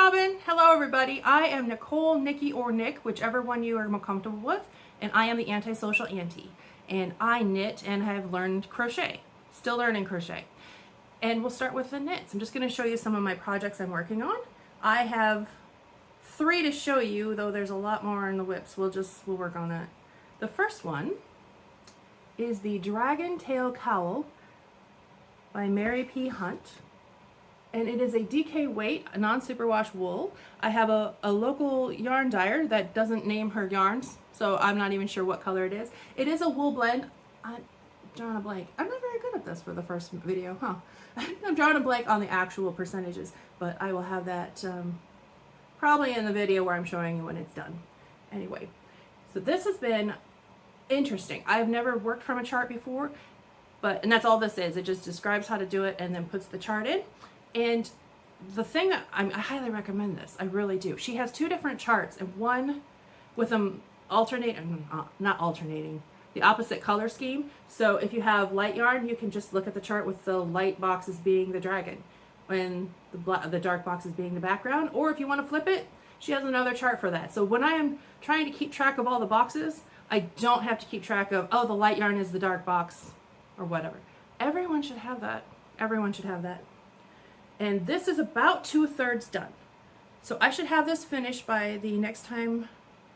Robin. Hello everybody. I am Nicole, Nikki, or Nick, whichever one you are more comfortable with, and I am the antisocial auntie. And I knit and have learned crochet. Still learning crochet. And we'll start with the knits. I'm just going to show you some of my projects I'm working on. I have 3 to show you, though there's a lot more in the WIPs. We'll work on that. The first one is the Dragon Tail Cowl by Mary P. Hunt. And it is a DK weight, a non-superwash wool. I have a local yarn dyer that doesn't name her yarns, so I'm not even sure what color it is. It is a wool blend. I'm drawing a blank. I'm not very good at this for the first video, huh? I'm drawing a blank on the actual percentages, but I will have that probably in the video where I'm showing you when it's done. Anyway, so this has been interesting. I've never worked from a chart before, and that's all this is. It just describes how to do it and then puts the chart in. And the thing that I highly recommend this, I really do. She has 2 different charts, and one with them not alternating, the opposite color scheme. So if you have light yarn, you can just look at the chart with the light boxes being the dragon, when the dark boxes being the background. Or if you want to flip it, she has another chart for that. So when I am trying to keep track of all the boxes, I don't have to keep track of, oh, the light yarn is the dark box or whatever. Everyone should have that. Everyone should have that. And this is about 2/3 done. So I should have this finished by the next time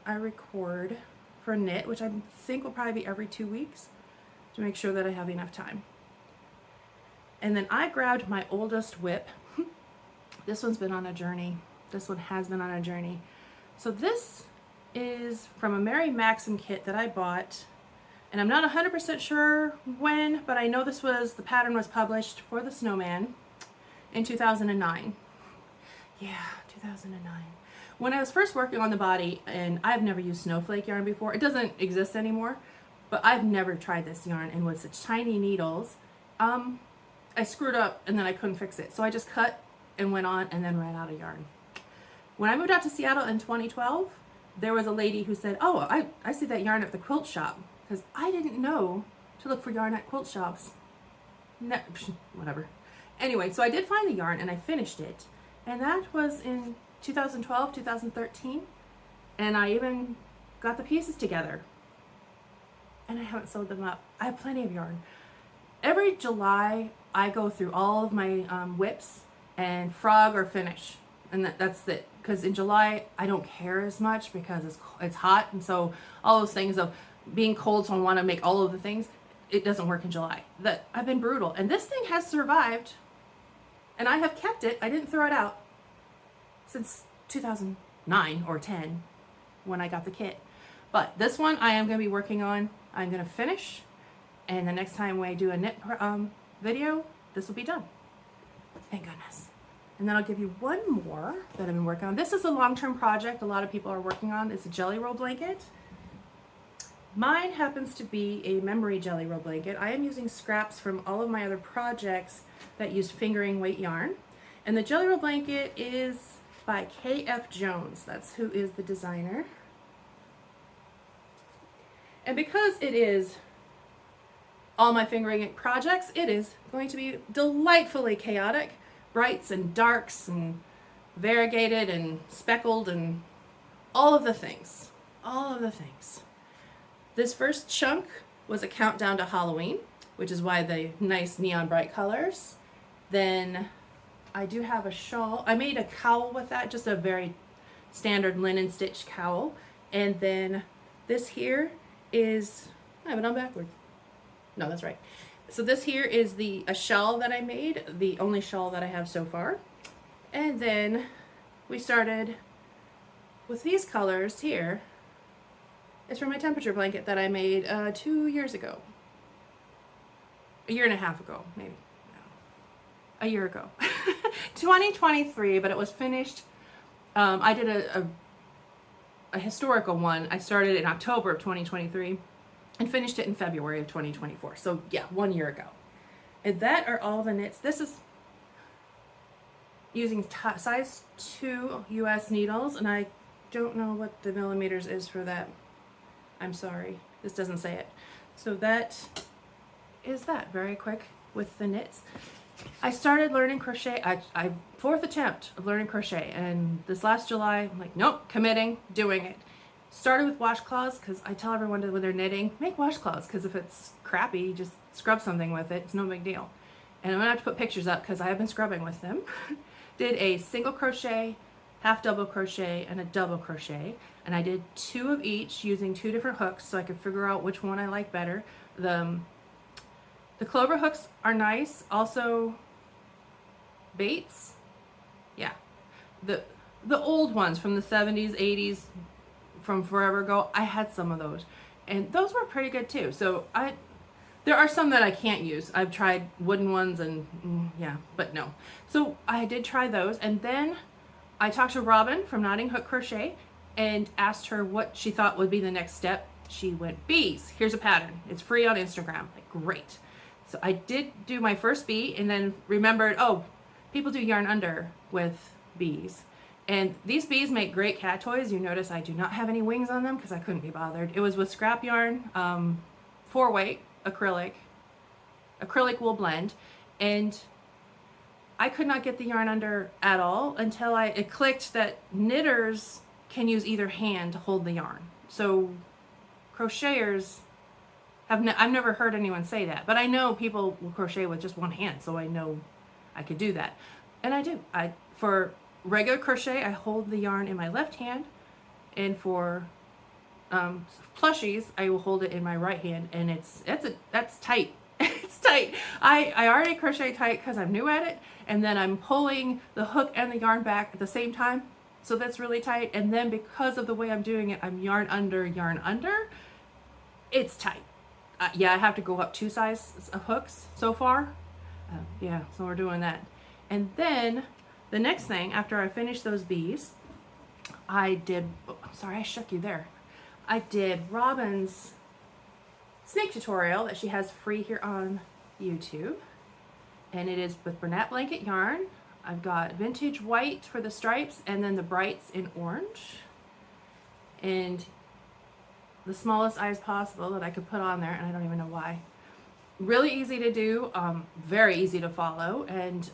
I record for knit, which I think will probably be every 2 weeks, to make sure that I have enough time. And then I grabbed my oldest WIP. This one's been on a journey. This one has been on a journey. So this is from a Mary Maxim kit that I bought, and I'm not 100% sure when, but I know the pattern was published for the snowman in 2009. Yeah, 2009. When I was first working on the body, and I've never used snowflake yarn before. It doesn't exist anymore, but I've never tried this yarn, and with such tiny needles, I screwed up and then I couldn't fix it. So I just cut and went on and then ran out of yarn. When I moved out to Seattle in 2012, there was a lady who said, oh, I see that yarn at the quilt shop, because I didn't know to look for yarn at quilt shops. No, whatever. Anyway, so I did find the yarn and I finished it, and that was in 2012, 2013, and I even got the pieces together, and I haven't sewed them up. I have plenty of yarn. Every July, I go through all of my WIPs and frog or finish, and that's it, because in July, I don't care as much because it's hot, and so all those things of being cold, so I want to make all of the things, it doesn't work in July. I've been brutal, and this thing has survived. And I have kept it, I didn't throw it out, since 2009 or 10 when I got the kit. But this one I am going to be working on. I'm going to finish, and the next time I do a knit video, this will be done. Thank goodness. And then I'll give you one more that I've been working on. This is a long-term project a lot of people are working on. It's a jelly roll blanket. Mine happens to be a memory jelly roll blanket. I am using scraps from all of my other projects that used fingering weight yarn. And the jelly roll blanket is by K.F. Jones. That's who is the designer. And because it is all my fingering projects, it is going to be delightfully chaotic. Brights and darks and variegated and speckled and all of the things. All of the things. This first chunk was a countdown to Halloween, which is why the nice neon bright colors. Then I do have a shawl. I made a cowl with that, just a very standard linen stitch cowl. And then this here is, I have it on backwards. No, that's right. So this here is a shawl that I made, the only shawl that I have so far. And then we started with these colors here. It's from my temperature blanket that I made 2 years ago. A year and a half ago, maybe. No. A year ago. 2023, but it was finished. I did a historical one. I started in October of 2023 and finished it in February of 2024. So yeah, 1 year ago. And that are all the knits. This is using size 2 US needles, and I don't know what the millimeters is for that. I'm sorry, this doesn't say it. So that is that, very quick with the knits. I started learning crochet. I fourth attempt of learning crochet, and this last July, I'm like, nope, committing, doing it. Started with washcloths because I tell everyone when they're knitting, make washcloths because if it's crappy, just scrub something with it. It's no big deal. And I'm gonna have to put pictures up because I have been scrubbing with them. Did a single crochet, half double crochet, and a double crochet, and I did 2 of each using 2 different hooks so I could figure out which one I like better. The clover hooks are nice. Also, Bates, yeah, the old ones from the 70s, 80s, from forever ago. I had some of those, and those were pretty good too. So there are some that I can't use. I've tried wooden ones and yeah, but no. So I did try those, and then I talked to Robin from Knotting Hook Crochet and asked her what she thought would be the next step. She went, bees. Here's a pattern. It's free on Instagram. Like, great. So I did do my first bee and then remembered, oh, people do yarn under with bees. And these bees make great cat toys. You notice I do not have any wings on them because I couldn't be bothered. It was with scrap yarn, 4-weight acrylic wool blend, and I could not get the yarn under at all until it clicked that knitters can use either hand to hold the yarn. So crocheters I've never heard anyone say that, but I know people will crochet with just one hand, so I know I could do that. And I do. For regular crochet, I hold the yarn in my left hand, and for plushies, I will hold it in my right hand, and that's tight. It's tight. I already crochet tight because I'm new at it, and then I'm pulling the hook and the yarn back at the same time, so that's really tight. And then because of the way I'm doing it, I'm yarn under. It's tight. Yeah, I have to go up 2 sizes of hooks so far. Yeah, so we're doing that. And then the next thing, after I finished those bees, I did, sorry, I shook you there. I did Robin's snake tutorial that she has free here on YouTube. And it is with Bernat blanket yarn. I've got vintage white for the stripes and then the brights in orange. And the smallest eyes possible that I could put on there, and I don't even know why. Really easy to do, very easy to follow, and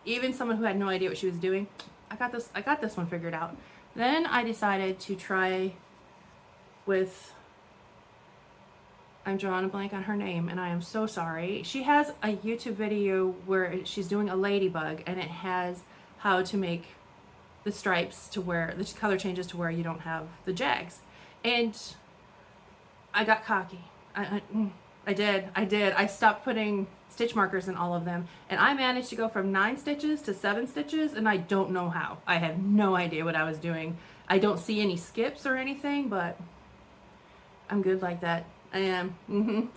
even someone who had no idea what she was doing, I got this one figured out. Then I decided to try with, I'm drawing a blank on her name, and I am so sorry. She has a YouTube video where she's doing a ladybug, and it has how to make the stripes to where, the color changes to where you don't have the jags. And I got cocky. I did. I stopped putting stitch markers in all of them, and I managed to go from 9 stitches to 7 stitches, and I don't know how. I have no idea what I was doing. I don't see any skips or anything, but I'm good like that. I am.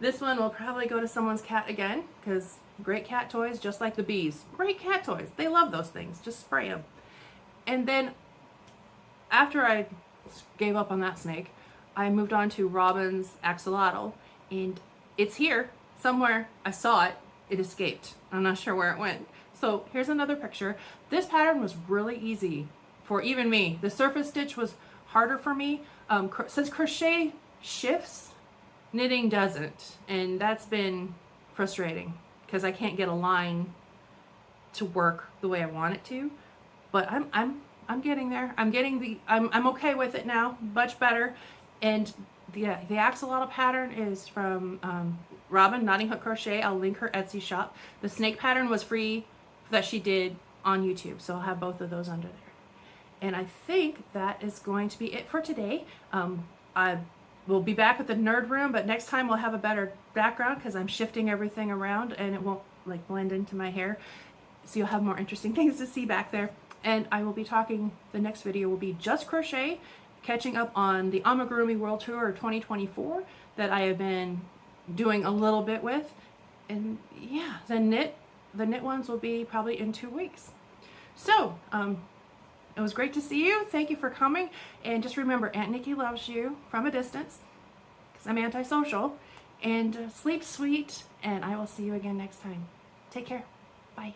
This one will probably go to someone's cat again, because great cat toys, just like the bees. Great cat toys. They love those things. Just spray them. And then after I gave up on that snake, I moved on to Robin's Axolotl, and it's here somewhere. I saw it. It escaped. I'm not sure where it went. So here's another picture. This pattern was really easy for even me. The surface stitch was harder for me. Since crochet shifts, knitting doesn't, and that's been frustrating because I can't get a line to work the way I want it to. But I'm getting there. I'm okay with it now. Much better. And the Axolotl pattern is from Robin, Knotting Hook Crochet. I'll link her Etsy shop. The snake pattern was free that she did on YouTube, so I'll have both of those under there. And I think that is going to be it for today. I will be back with the nerd room, but next time we'll have a better background because I'm shifting everything around and it won't like blend into my hair. So you'll have more interesting things to see back there. And I will be talking, the next video will be just crochet, catching up on the Amigurumi World Tour 2024 that I have been doing a little bit with. And yeah, the knit ones will be probably in 2 weeks. So, it was great to see you. Thank you for coming. And just remember, Aunt Nikki loves you from a distance because I'm antisocial. And sleep sweet, and I will see you again next time. Take care. Bye.